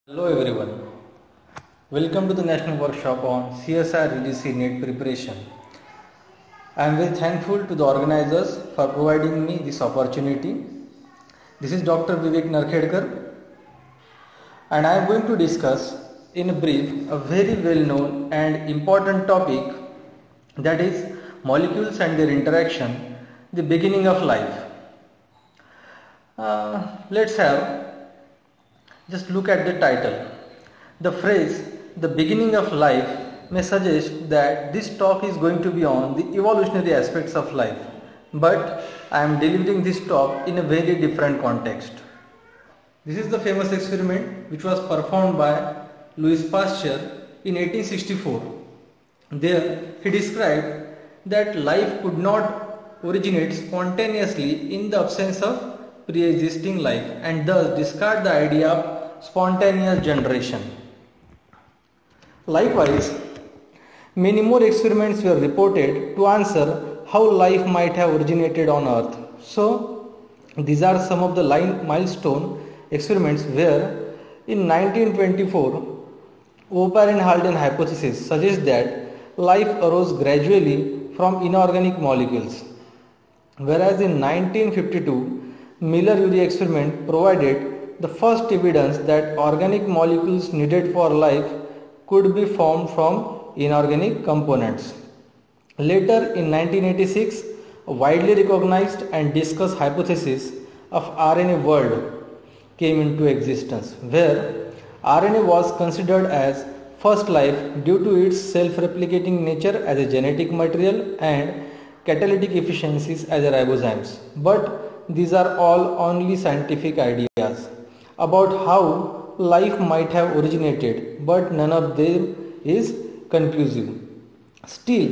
Hello everyone, welcome to the National Workshop on CSR UGC NET preparation. I am very thankful to the organizers for providing me this opportunity. This is Dr. Vivek Narkhedkar and I am going to discuss in brief a very well known and important topic, that is molecules and their interaction, the beginning of life. Just look at the title. The phrase "the beginning of life" may suggest that this talk is going to be on the evolutionary aspects of life, but I am delivering this talk in a very different context. This is the famous experiment which was performed by Louis Pasteur in 1864. There he described that life could not originate spontaneously in the absence of pre-existing life and thus discard the idea of spontaneous generation. Likewise, many more experiments were reported to answer how life might have originated on Earth. So, these are some of the milestone experiments where in 1924, O'Brien-Haldane hypothesis suggests that life arose gradually from inorganic molecules, whereas in 1952, Miller-Urey experiment provided the first evidence that organic molecules needed for life could be formed from inorganic components. Later in 1986, a widely recognized and discussed hypothesis of RNA world came into existence, where RNA was considered as first life due to its self-replicating nature as a genetic material and catalytic efficiencies as a ribozymes. But these are all only scientific ideas about how life might have originated, but none of them is conclusive. Still,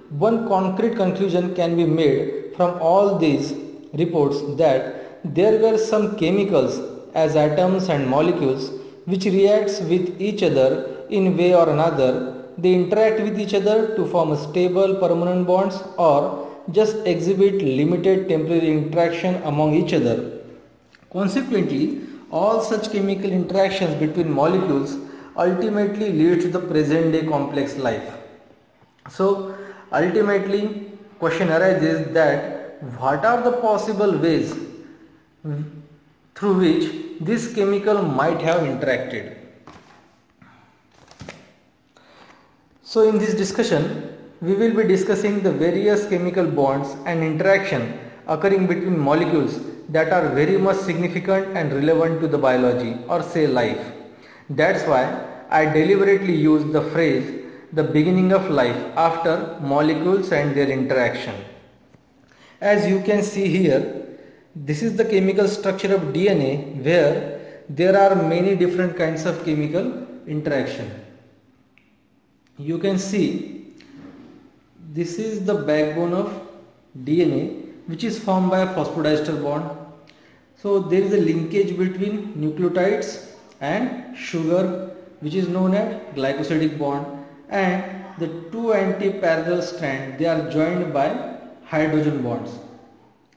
one concrete conclusion can be made from all these reports, that there were some chemicals as atoms and molecules which reacts with each other in way or another. They interact with each other to form stable permanent bonds or just exhibit limited temporary interaction among each other. Consequently, all such chemical interactions between molecules ultimately lead to the present day complex life. So, ultimately, question arises that what are the possible ways through which this chemical might have interacted? So, in this discussion, we will be discussing the various chemical bonds and interaction occurring between molecules that are very much significant and relevant to the biology or say life. That's why I deliberately use the phrase "the beginning of life" after molecules and their interaction. As you can see here, this is the chemical structure of DNA, where there are many different kinds of chemical interaction. You can see this is the backbone of DNA, which is formed by a phosphodiester bond. So there is a linkage between nucleotides and sugar, which is known as glycosidic bond, and the two anti-parallel strands, they are joined by hydrogen bonds.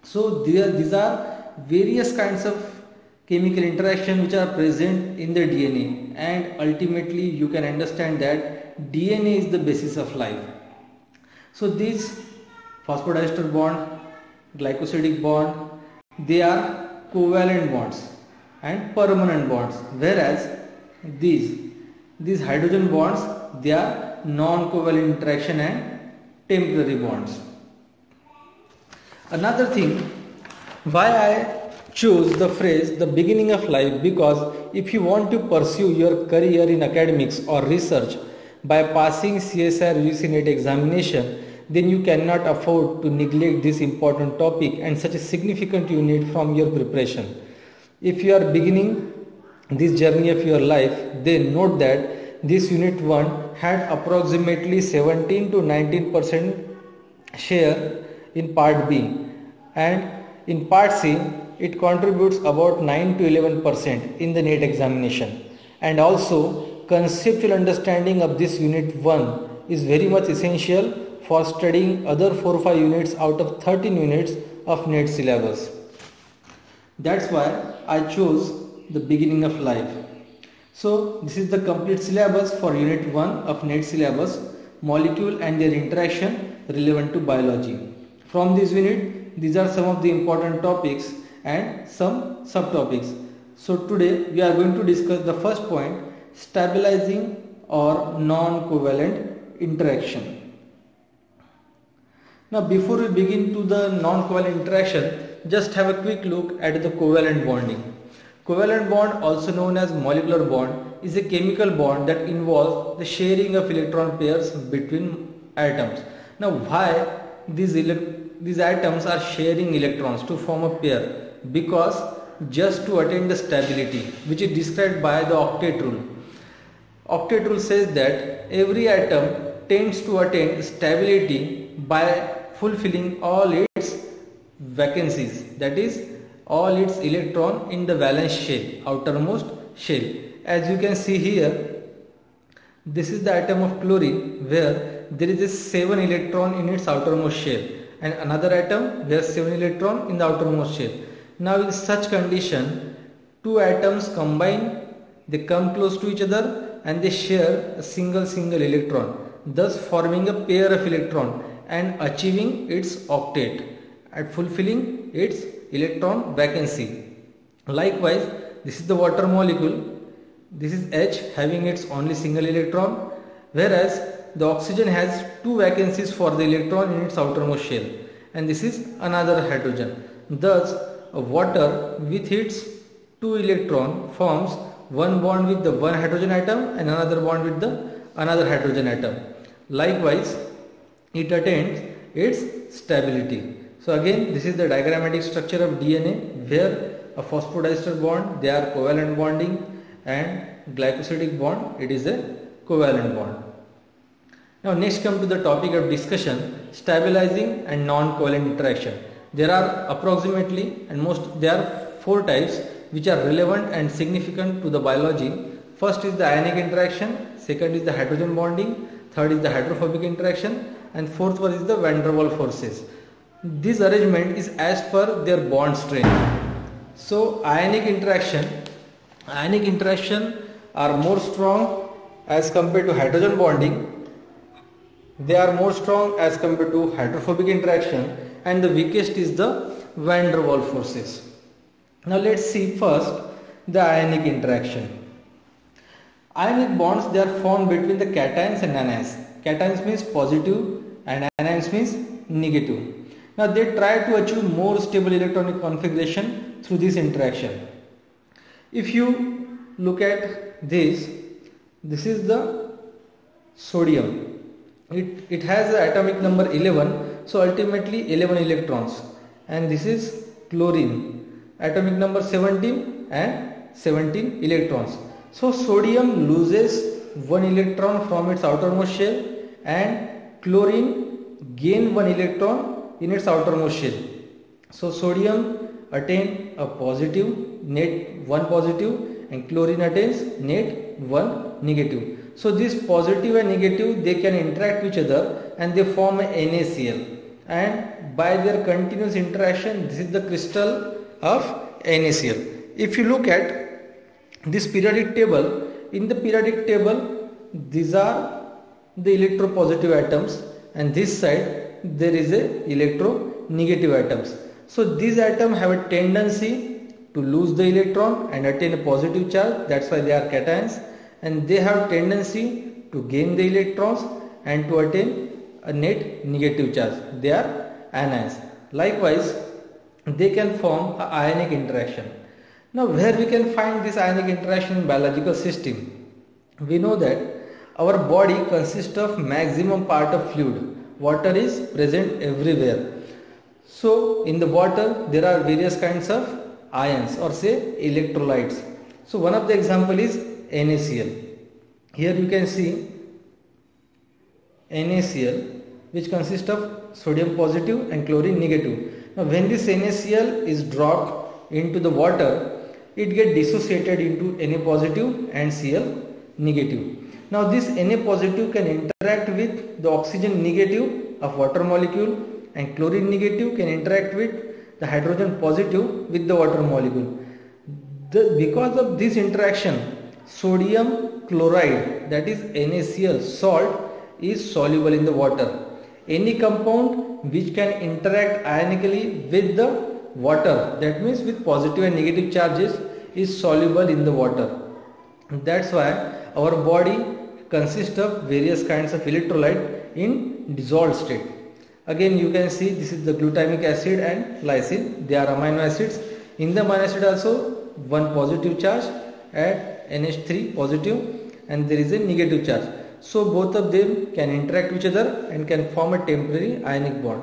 So these are various kinds of chemical interaction which are present in the DNA, and ultimately you can understand that DNA is the basis of life. So these phosphodiester bond, glycosidic bond, they are covalent bonds and permanent bonds, whereas these hydrogen bonds, they are non-covalent interaction and temporary bonds. Another thing, why I choose the phrase "the beginning of life," because if you want to pursue your career in academics or research by passing CSR UGC NET examination, then you cannot afford to neglect this important topic and such a significant unit from your preparation. If you are beginning this journey of your life, then note that this unit 1 had approximately 17 to 19% share in part B, and in part C it contributes about 9 to 11% in the NET examination. And also, conceptual understanding of this unit 1 is very much essential for studying other 4 or 5 units out of 13 units of NET syllabus. That's why I chose the beginning of life. So this is the complete syllabus for unit 1 of NET syllabus, molecule and their interaction relevant to biology. From this unit, these are some of the important topics and some subtopics. So today we are going to discuss the first point, stabilizing or non-covalent interaction. Now before we begin to the non-covalent interaction, just have a quick look at the covalent bonding. Covalent bond, also known as molecular bond, is a chemical bond that involves the sharing of electron pairs between atoms. Now why these atoms are sharing electrons to form a pair? Because just to attain the stability, which is described by the octet rule. Octet rule says that every atom tends to attain stability by fulfilling all its vacancies, that is all its electron in the valence shell, outermost shell. As you can see here, this is the atom of chlorine where there is a 7 electron in its outermost shell, and another atom where 7 electron in the outermost shell. Now in such condition, two atoms combine, they come close to each other and they share a single electron, thus forming a pair of electron and achieving its octet and fulfilling its electron vacancy. Likewise, this is the water molecule. This is H having its only single electron, whereas the oxygen has two vacancies for the electron in its outermost shell, and this is another hydrogen. Thus, water with its two electron forms one bond with the one hydrogen atom and another bond with the another hydrogen atom. Likewise, it attains its stability. So again, this is the diagrammatic structure of DNA, where a phosphodiester bond, they are covalent bonding, and glycosidic bond, it is a covalent bond. Now next come to the topic of discussion, stabilizing and non-covalent interaction. There are approximately there are 4 types which are relevant and significant to the biology. First is the ionic interaction, second is the hydrogen bonding, third is the hydrophobic interaction, and fourth one is the van der Waals forces. This arrangement is as per their bond strength. So ionic interaction are more strong as compared to hydrogen bonding. They are more strong as compared to hydrophobic interaction, and the weakest is the van der Waals forces. Now let's see first the ionic interaction. Ionic bonds, they are formed between the cations and anions. Cations means positive and anions means negative. Now they try to achieve more stable electronic configuration through this interaction. If you look at this is the sodium. It has the atomic number 11, so ultimately 11 electrons. And this is chlorine, atomic number 17 and 17 electrons. So sodium loses 1 electron from its outermost shell, and chlorine gain 1 electron in its outermost shell. So sodium attain a positive, net 1 positive, and chlorine attains net 1 negative. So this positive and negative, they can interact with each other and they form a NaCl, and by their continuous interaction, this is the crystal of NaCl. If you look at this periodic table, in the periodic table, these are the electropositive atoms, and this side there is a electronegative atoms. So these atoms have a tendency to lose the electron and attain a positive charge, that's why they are cations, and they have tendency to gain the electrons and to attain a net negative charge, they are anions. Likewise, they can form an ionic interaction. Now where we can find this ionic interaction in biological system? We know that our body consists of maximum part of fluid. Water is present everywhere. So in the water there are various kinds of ions, or say electrolytes. So one of the example is NaCl. Here you can see NaCl, which consists of sodium positive and chlorine negative. Now when this NaCl is dropped into the water, it gets dissociated into Na positive and Cl negative. Now this Na positive can interact with the oxygen negative of water molecule, and chlorine negative can interact with the hydrogen positive with the water molecule. Because of this interaction, sodium chloride, that is NaCl salt, is soluble in the water. Any compound which can interact ionically with the water, that means with positive and negative charges, is soluble in the water. That's why our body consists of various kinds of electrolyte in dissolved state. Again, you can see this is the glutamic acid and lysine. They are amino acids. In the amino acid also one positive charge at NH3 positive, and there is a negative charge. So both of them can interact with each other and can form a temporary ionic bond.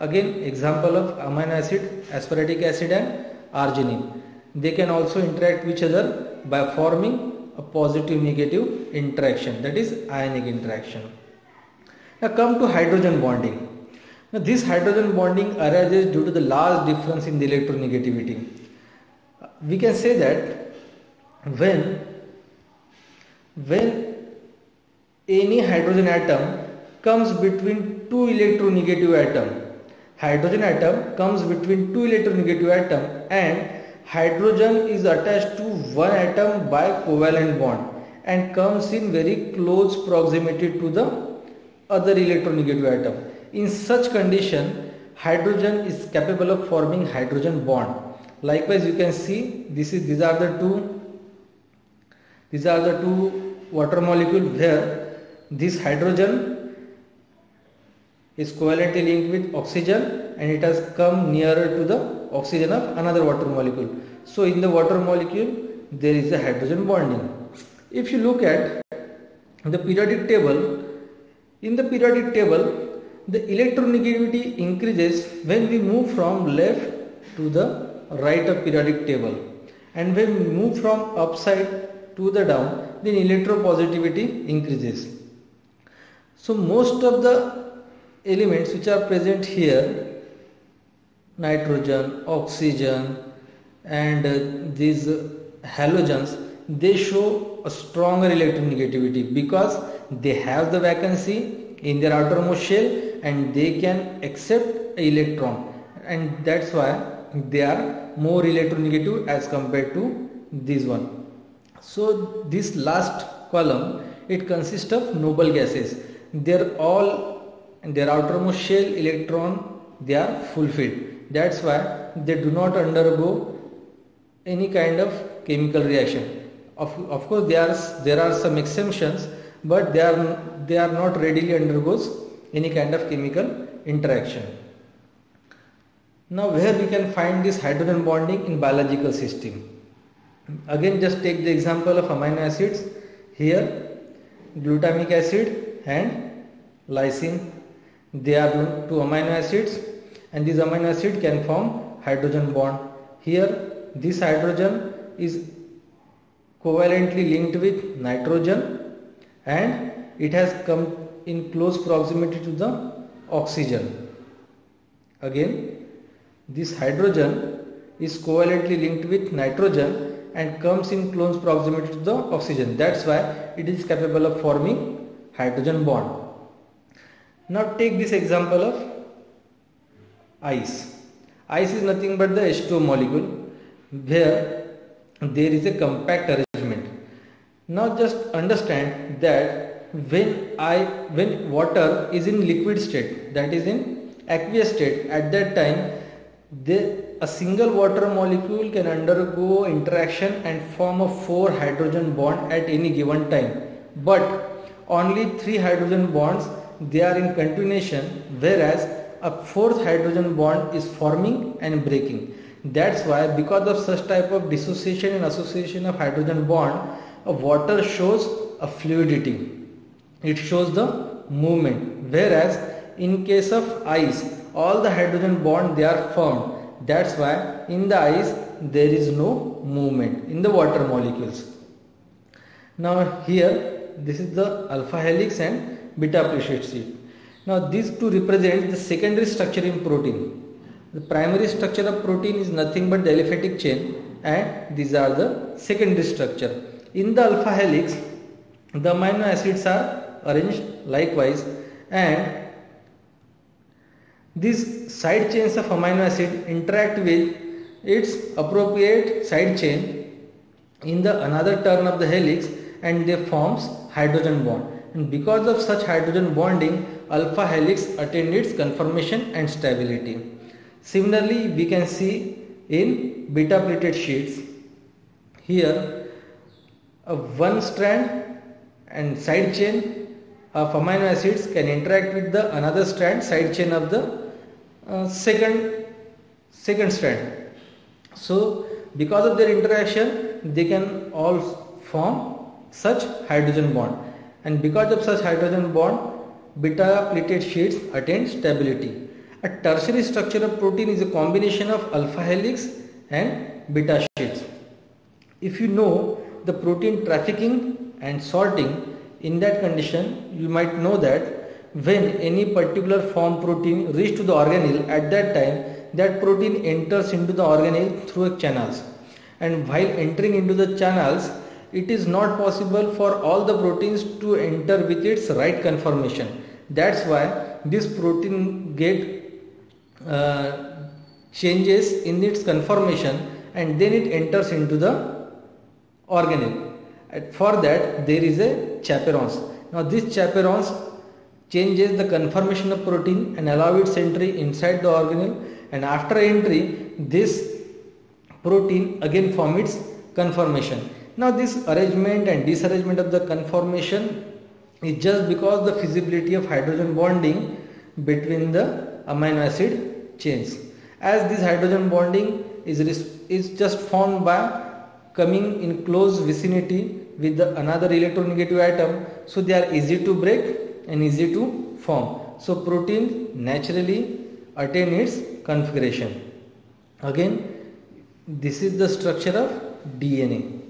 Again, example of amino acid, aspartic acid and arginine. They can also interact with each other by forming a positive negative interaction, that is ionic interaction. Now come to hydrogen bonding. Now this hydrogen bonding arises due to the large difference in the electronegativity. We can say that when any hydrogen atom comes between two electronegative atoms, hydrogen atom comes between two electronegative atoms, and hydrogen is attached to one atom by covalent bond and comes in very close proximity to the other electronegative atom. In such condition, hydrogen is capable of forming hydrogen bond. Likewise, you can see these are the two water molecules where this hydrogen is covalently linked with oxygen and it has come nearer to the oxygen of another water molecule. So in the water molecule there is a hydrogen bonding. If you look at the periodic table, in the periodic table the electronegativity increases when we move from left to the right of periodic table, and when we move from upside to the down, then electropositivity increases. So most of the elements which are present here, nitrogen, oxygen and these halogens, they show a stronger electronegativity because they have the vacancy in their outermost shell and they can accept an electron, and that's why they are more electronegative as compared to this one. So this last column, it consists of noble gases. They're all in their outermost shell electron, they are fulfilled. That's why they do not undergo any kind of chemical reaction. Of course there are some exemptions, but they are not readily undergoes any kind of chemical interaction. Now where we can find this hydrogen bonding in biological system? Again, just take the example of amino acids. Here glutamic acid and lysine, they are two amino acids, and this amino acid can form hydrogen bond. Here this hydrogen is covalently linked with nitrogen and it has come in close proximity to the oxygen. Again, this hydrogen is covalently linked with nitrogen and comes in close proximity to the oxygen. That's why it is capable of forming hydrogen bond. Now take this example of ice. Ice is nothing but the H2O molecule where there is a compact arrangement. Now just understand that when water is in liquid state, that is in aqueous state, at that time a single water molecule can undergo interaction and form a 4 hydrogen bond at any given time, but only 3 hydrogen bonds, they are in continuation, whereas a 4th hydrogen bond is forming and breaking. That's why because of such type of dissociation and association of hydrogen bond, a water shows a fluidity, it shows the movement, whereas in case of ice all the hydrogen bond they are formed. That's why in the ice there is no movement in the water molecules. Now here this is the alpha helix and beta appreciate sheet. Now these two represent the secondary structure in protein. The primary structure of protein is nothing but the aliphatic chain, and these are the secondary structure. In the alpha helix the amino acids are arranged likewise, and these side chains of amino acid interact with its appropriate side chain in the another turn of the helix and they forms hydrogen bond, and because of such hydrogen bonding alpha helix attained its conformation and stability. Similarly, we can see in beta pleated sheets here a one strand and side chain of amino acids can interact with the another strand side chain of the second strand. So because of their interaction they can all form such hydrogen bond, and because of such hydrogen bond beta pleated sheets attain stability. A tertiary structure of protein is a combination of alpha helix and beta sheets. If you know the protein trafficking and sorting, in that condition you might know that when any particular form protein reach to the organelle, at that time that protein enters into the organelle through channels, and while entering into the channels it is not possible for all the proteins to enter with its right conformation. That's why this protein get changes in its conformation and then it enters into the organelle. For that there is a chaperones. Now this chaperones changes the conformation of protein and allow its entry inside the organelle, and after entry this protein again form its conformation. Now this arrangement and disarrangement of the conformation is just because the feasibility of hydrogen bonding between the amino acid chains. As this hydrogen bonding is just formed by coming in close vicinity with the another electronegative atom, so they are easy to break and easy to form. So protein naturally attain its configuration. Again, this is the structure of DNA.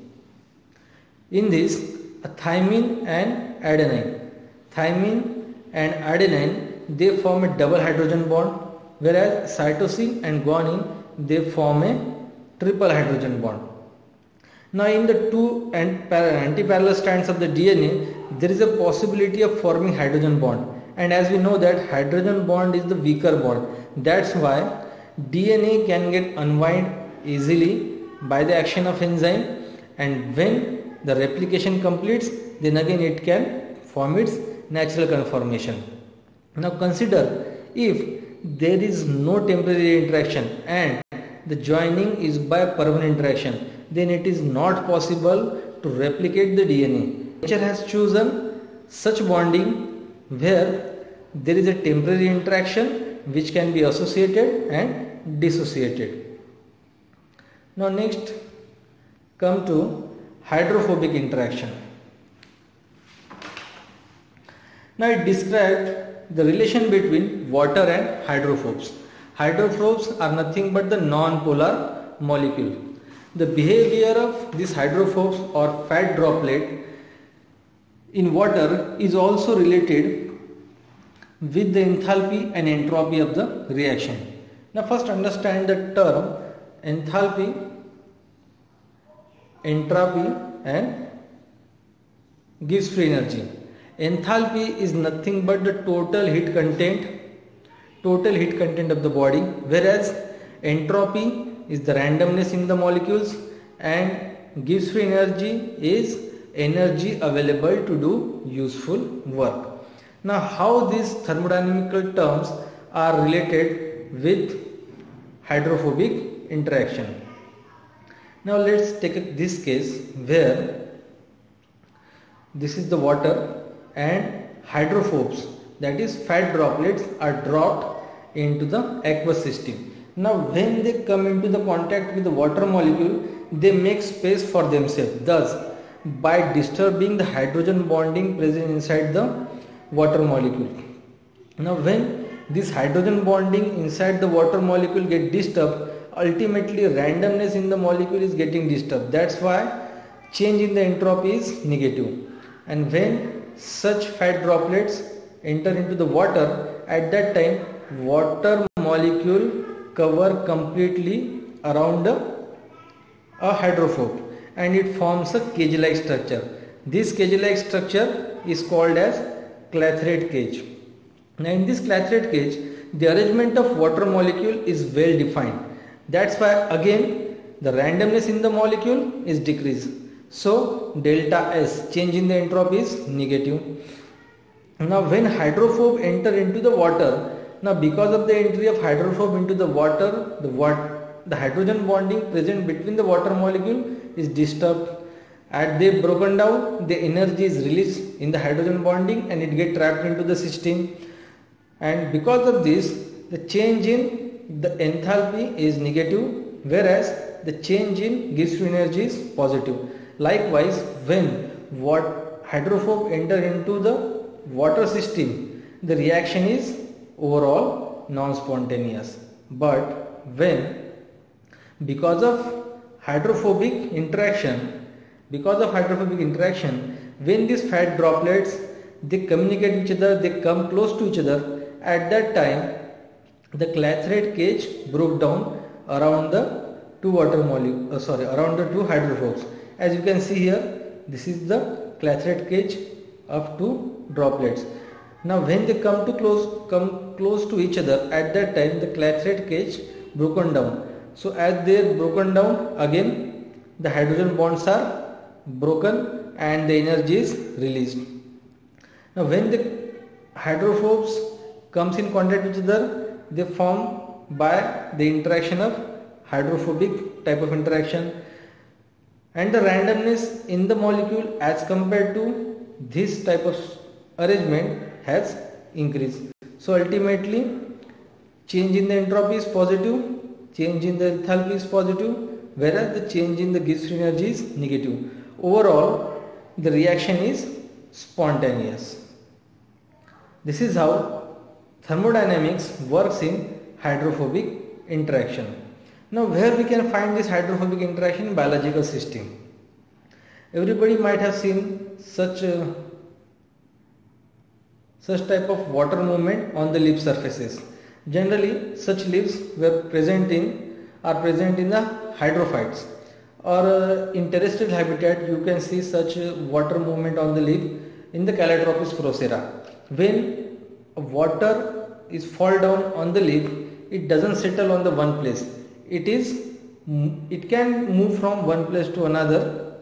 In this, a thymine and adenine. Thymine and adenine, they form a double hydrogen bond, whereas cytosine and guanine, they form a triple hydrogen bond. Now in the two anti-parallel strands of the DNA, there is a possibility of forming hydrogen bond, and as we know that hydrogen bond is the weaker bond. That's why DNA can get unwind easily by the action of enzyme, and when the replication completes, then again it can form its natural conformation. Now consider if there is no temporary interaction and the joining is by permanent interaction, then it is not possible to replicate the DNA. Nature has chosen such bonding where there is a temporary interaction which can be associated and dissociated. Now next come to hydrophobic interaction. Now it describes the relation between water and hydrophobes. Hydrophobes are nothing but the non-polar molecule. The behavior of these hydrophobes or fat droplet in water is also related with the enthalpy and entropy of the reaction. Now first understand the term enthalpy, entropy and gives free energy. Enthalpy is nothing but the total heat content of the body, whereas entropy is the randomness in the molecules, and gives free energy is energy available to do useful work. Now how these thermodynamical terms are related with hydrophobic interaction. Now let's take this case where this is the water and hydrophobes, that is fat droplets, are dropped into the aqueous system. Now when they come into the contact with the water molecule, they make space for themselves. Thus, by disturbing the hydrogen bonding present inside the water molecule. Now when this hydrogen bonding inside the water molecule get disturbed, ultimately randomness in the molecule is getting disturbed. That's why change in the entropy is negative. And when such fat droplets enter into the water, at that time water molecule cover completely around a hydrophobe and it forms a cage-like structure. This cage-like structure is called as Clathurate cage. Now in this Clathurate cage, the arrangement of water molecule is well defined. That's why again the randomness in the molecule is decreased. So delta S, change in the entropy, is negative. Now when hydrophobe enter into the water, now because of the entry of hydrophobe into the water, the hydrogen bonding present between the water molecule is disturbed. As they broken down, the energy is released in the hydrogen bonding and it get trapped into the cysteine. And because of this, the change in the enthalpy is negative, whereas the change in Gibbs free energy is positive. Likewise, when hydrophobe enter into the water system, the reaction is overall non-spontaneous. But when, because of hydrophobic interaction, when these fat droplets, they communicate with each other, they come close to each other, at that time the Clathroid cage broke down around the two hydrophobes. As you can see here, this is the Clathroid cage of two droplets. Now when they come close to each other, at that time the Clathroid cage broken down. So as they are broken down, again the hydrogen bonds are broken and the energy is released. Now when the hydrophobes comes in contact with each other, they form by the interaction of hydrophobic type of interaction, and the randomness in the molecule as compared to this type of arrangement has increased. So ultimately, change in the entropy is positive, change in the enthalpy is positive, whereas the change in the Gibbs free energy is negative. Overall, the reaction is spontaneous. This is how thermodynamics works in hydrophobic interaction. Now where we can find this hydrophobic interaction in biological system? Everybody might have seen such type of water movement on the leaf surfaces. Generally such leaves are present in the hydrophytes, or in terrestrial habitat you can see such water movement on the leaf in the Calotropis procera. When water is fall down on the leaf, it doesn't settle on the one place. It can move from one place to another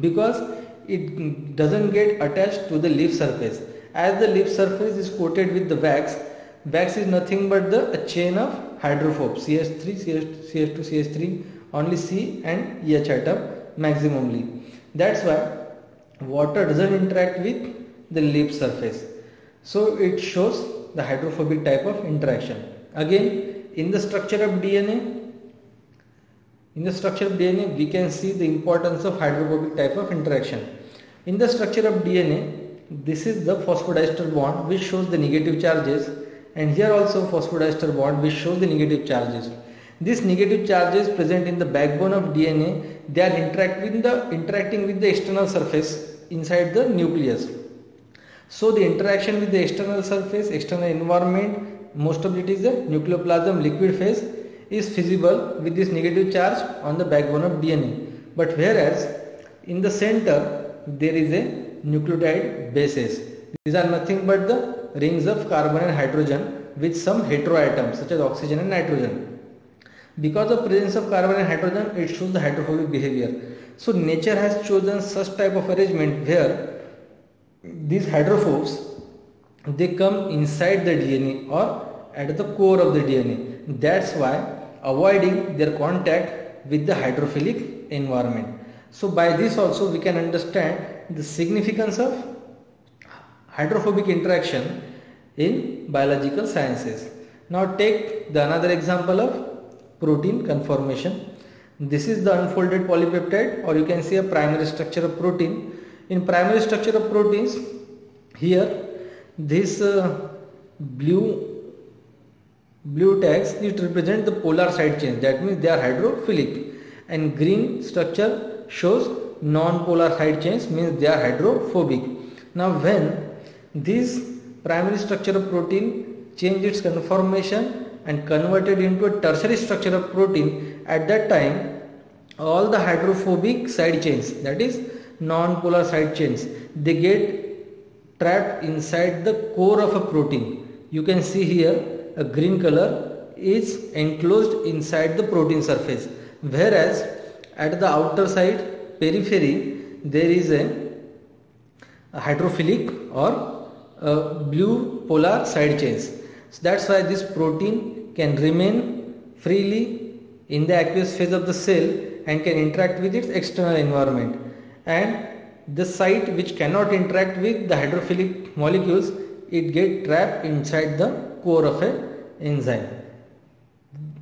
because it doesn't get attached to the leaf surface. As the leaf surface is coated with the wax is nothing but a chain of hydrophobes, CH3, CH2, CH3, only C and EH atom maximally. That's why water doesn't interact with the leaf surface. So it shows the hydrophobic type of interaction. Again, in the structure of DNA, we can see the importance of hydrophobic type of interaction. In the structure of DNA, this is the phosphodiester bond which shows the negative charges, and here also phosphodiester bond which shows the negative charges. These negative charges present in the backbone of DNA, they are interacting with the external surface inside the nucleus. So the interaction with the external surface, external environment, most of it is the nucleoplasm liquid phase, is feasible with this negative charge on the backbone of DNA. But whereas in the center there is a nucleotide bases. These are nothing but the rings of carbon and hydrogen with some heteroatoms such as oxygen and nitrogen. Because of presence of carbon and hydrogen, it shows the hydrophobic behavior. So nature has chosen such type of arrangement where these hydrophobes, they come inside the DNA or at the core of the DNA. That's why avoiding their contact with the hydrophilic environment. So by this also we can understand the significance of hydrophobic interaction in biological sciences. Now take the another example of protein conformation. This is the unfolded polypeptide, or you can see a primary structure of protein. In primary structure of proteins, here this blue tags, it represent the polar side chains, that means they are hydrophilic, and green structure shows non-polar side chains, means they are hydrophobic. Now when this primary structure of protein change its conformation and converted into a tertiary structure of protein, at that time all the hydrophobic side chains, that is non-polar side chains, they get trapped inside the core of a protein. You can see here a green color is enclosed inside the protein surface, whereas at the outer side periphery there is a hydrophilic or blue polar side chains. So that's why this protein can remain freely in the aqueous phase of the cell and can interact with its external environment, and the site which cannot interact with the hydrophilic molecules, it get trapped inside the core of an enzyme.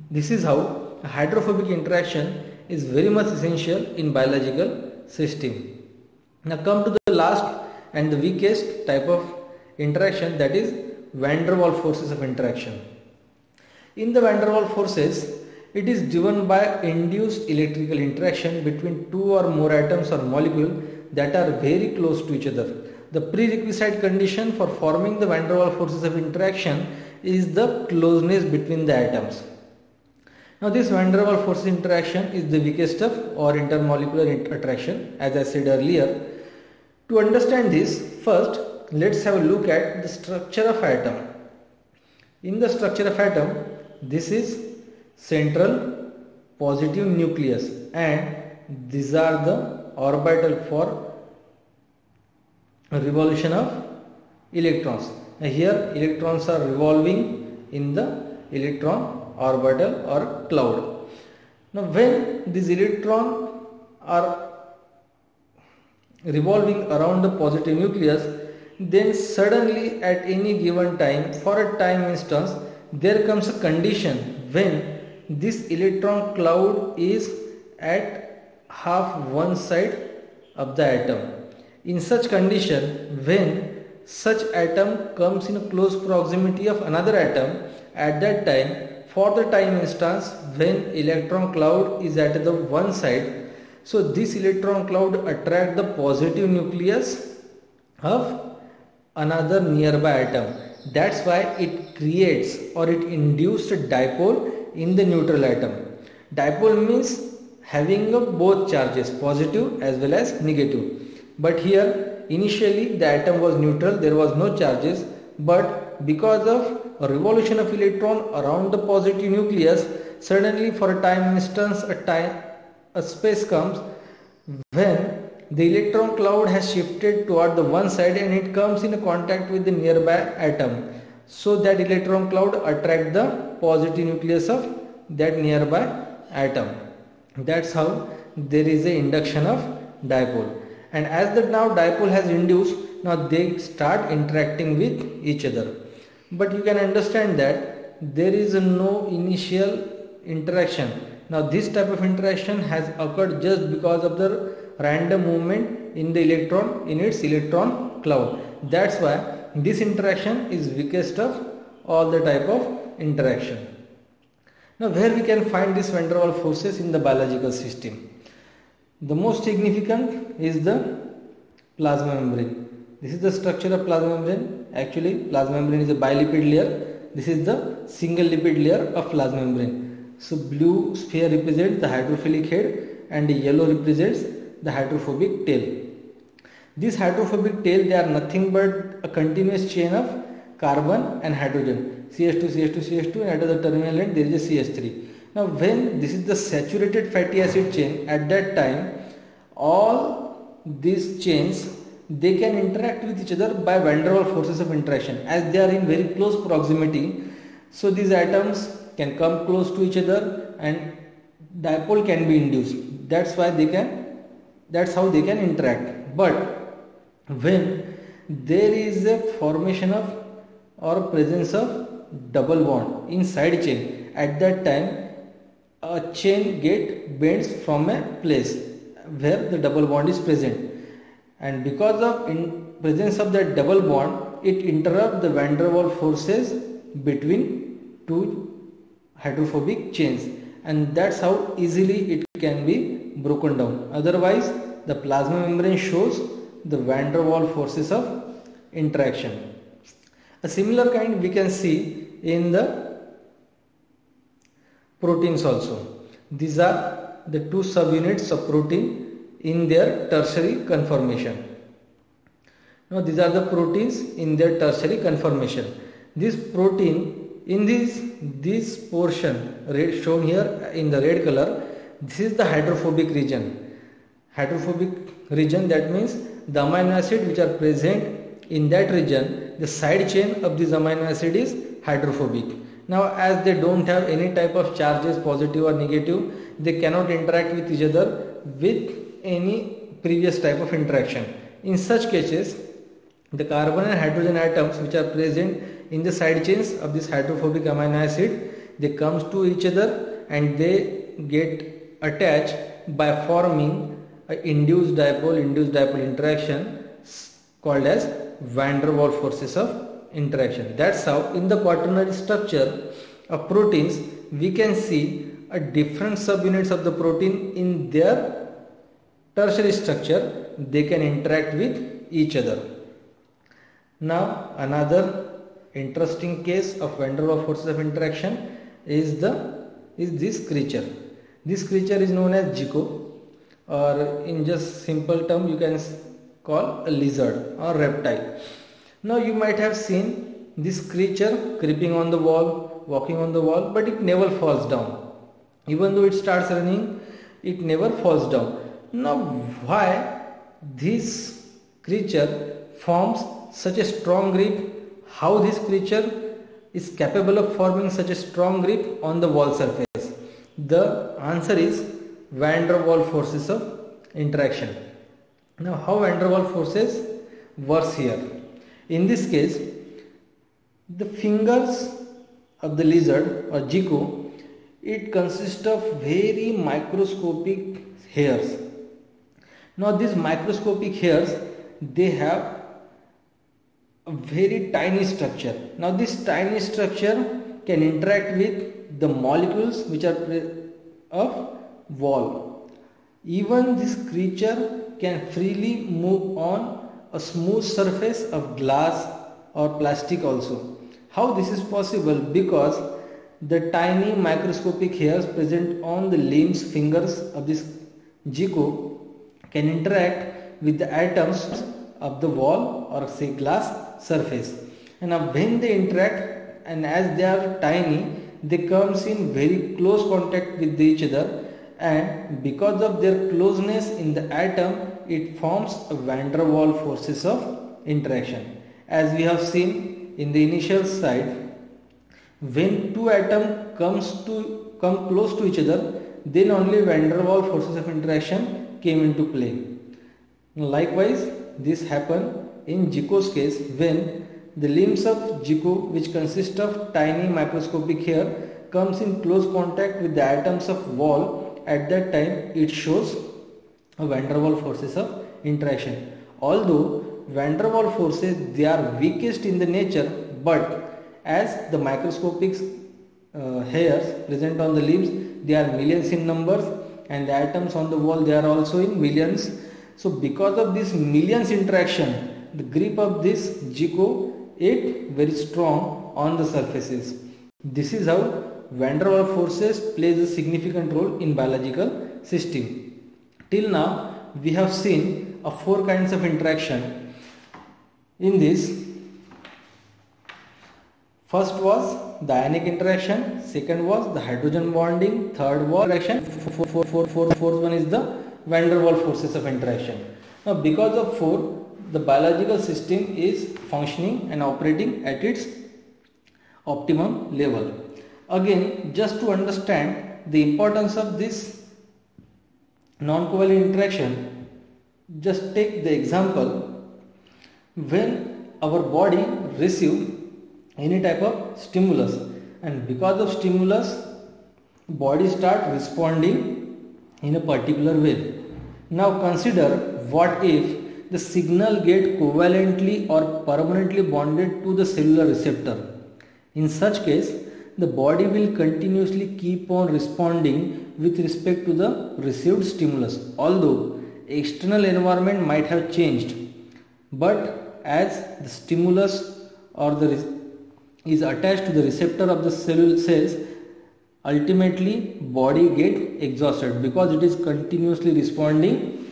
This is how hydrophobic interaction is very much essential in biological system. Now come to the last and the weakest type of interaction, that is van der Waals forces of interaction. In the van der Waals forces, it is driven by induced electrical interaction between two or more atoms or molecules that are very close to each other. The prerequisite condition for forming the van der Waals forces of interaction is the closeness between the atoms. Now this van der Waals forces interaction is the weakest of or intermolecular attraction, as I said earlier. To understand this, first let's have a look at the structure of atom. In the structure of atom, this is central positive nucleus, and these are the orbital for revolution of electrons. Now here electrons are revolving in the electron orbital or cloud. Now when these electrons are revolving around the positive nucleus, then suddenly at any given time, for a time instance, there comes a condition when this electron cloud is at half one side of the atom. In such condition, when such atom comes in a close proximity of another atom, at that time, for the time instance when electron cloud is at the one side, so this electron cloud attract the positive nucleus of another nearby atom. That's why it creates or it induced a dipole in the neutral atom. Dipole means having both charges, positive as well as negative. But here initially the atom was neutral, there was no charges, but because of a revolution of electron around the positive nucleus, suddenly for a time instance a space comes when the electron cloud has shifted toward the one side and it comes in contact with the nearby atom. So that electron cloud attract the positive nucleus of that nearby atom. That's how there is a induction of dipole. And as the now dipole has induced, now they start interacting with each other. But you can understand that there is no initial interaction. Now this type of interaction has occurred just because of the random movement in the electron in its electron cloud. That's why this interaction is weakest of all the type of interaction. Now where we can find this van der Waals forces in the biological system? The most significant is the plasma membrane. This is the structure of plasma membrane. Actually plasma membrane is a bilipid layer. This is the single lipid layer of plasma membrane. So blue sphere represents the hydrophilic head and the yellow represents the hydrophobic tail. This hydrophobic tail, they are nothing but a continuous chain of carbon and hydrogen, CH2, CH2, CH2, and at the terminal end there is a CH3. Now when this is the saturated fatty acid chain, at that time all these chains, they can interact with each other by van der Waals forces of interaction, as they are in very close proximity. So these atoms can come close to each other and dipole can be induced. That's how they can interact. But when there is a formation of or presence of double bond in side chain, at that time a chain get bends from a place where the double bond is present, and because of presence of that double bond, it interrupts the van der Waals forces between two hydrophobic chains, and that's how easily it can be broken down. Otherwise the plasma membrane shows the van der Waals forces of interaction. A similar kind we can see in the proteins also. These are the two subunits of protein in their tertiary conformation. Now these are the proteins in their tertiary conformation. This protein in this portion shown here in the red color, This is the hydrophobic region. Hydrophobic region, that means the amino acid which are present in that region, the side chain of this amino acid is hydrophobic. Now as they don't have any type of charges, positive or negative, they cannot interact with each other with any previous type of interaction. In such cases, the carbon and hydrogen atoms which are present in the side chains of this hydrophobic amino acid, they comes to each other and they get attached by forming a induced dipole interaction called as van der Waals forces of interaction. That's how in the quaternary structure of proteins we can see a different subunits of the protein in their tertiary structure, they can interact with each other. Now another interesting case of van der Waals forces of interaction is this creature. This creature is known as gecko, or in just simple term you can call a lizard or reptile. Now you might have seen this creature creeping on the wall, walking on the wall, but it never falls down. Even though it starts running, it never falls down. Now why this creature forms such a strong grip? How this creature is capable of forming such a strong grip on the wall surface? The answer is van der Waals forces of interaction. Now how van der Waals forces works here? In this case, the fingers of the lizard or gecko, it consists of very microscopic hairs. Now these microscopic hairs, they have a very tiny structure. Now this tiny structure can interact with the molecules which are of wall. Even this creature can freely move on a smooth surface of glass or plastic also. How this is possible? Because the tiny microscopic hairs present on the limbs, fingers of this gecko can interact with the atoms of the wall or say glass surface. And now when they interact, and as they are tiny, they comes in very close contact with each other, and because of their closeness in the atom, it forms a van der Waals forces of interaction. As we have seen in the initial slide, when two atoms come close to each other, then only van der Waals forces of interaction came into play. Likewise, this happened in gecko's case when the limbs of gecko, which consist of tiny microscopic hair, comes in close contact with the atoms of wall. At that time, it shows a van der Waals forces of interaction. Although van der Waals forces, they are weakest in the nature, but as the microscopic hairs present on the limbs, they are millions in numbers, and the atoms on the wall, they are also in millions. So because of this millions interaction, the grip of this gecko is very strong on the surfaces. This is how van der Waals forces plays a significant role in biological system. Till now we have seen 4 kinds of interaction. In this, first was the ionic interaction, second was the hydrogen bonding, third was interaction, fourth one is the van der Waals forces of interaction. Now because of 4, the biological system is functioning and operating at its optimum level. Again, just to understand the importance of this non-covalent interaction, just take the example when our body receives any type of stimulus, and because of stimulus, body start responding in a particular way. Now consider, what if the signal get covalently or permanently bonded to the cellular receptor? In such case, the body will continuously keep on responding with respect to the received stimulus, although external environment might have changed, but as the stimulus or is attached to the receptor of the cells, ultimately body get exhausted because it is continuously responding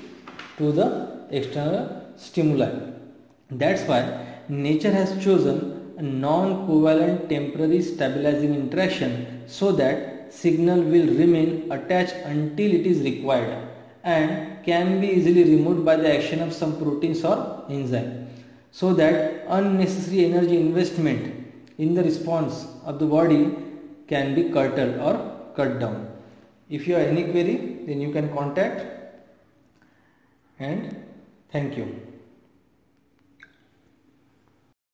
to the external stimuli. That's why nature has chosen a non-covalent temporary stabilizing interaction, so that signal will remain attached until it is required and can be easily removed by the action of some proteins or enzyme, so that unnecessary energy investment in the response of the body can be curtailed or cut down. If you have any query, then you can contact, and thank you.